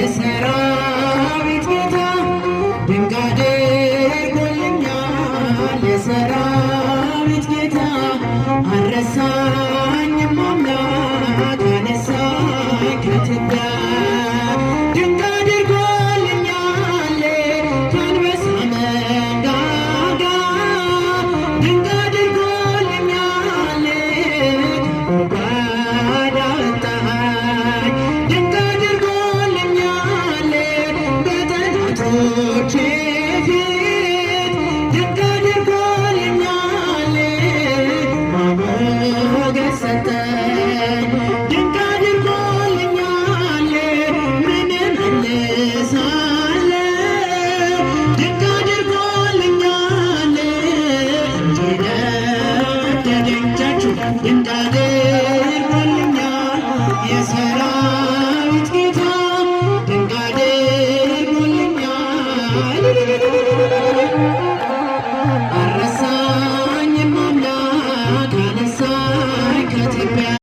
የሰራዊት ጌታ ድንቅ አድርጎልኛል። የሰራዊት ጌታ አልረሳኝም አምላክ አነሳኝ ከትቢያ ድንቅ አድርጎልኛል ከአንበሳ መንጋጋ ድንቅ አድርጎልኛል ከጉድጓድ አወጣኝ ድንቅ አድርጎልኛል በጠላቶቼ ፊት ድንቅ አድርጎልኛል ሞገስ ሰጠኝ ድንቅ አድርጎልኛል ምን እመልሳለሁ ድንቅ አድርጎልኛል እንዲህ ወደደኝ ድንቅ አድርጎልኛል የሰራ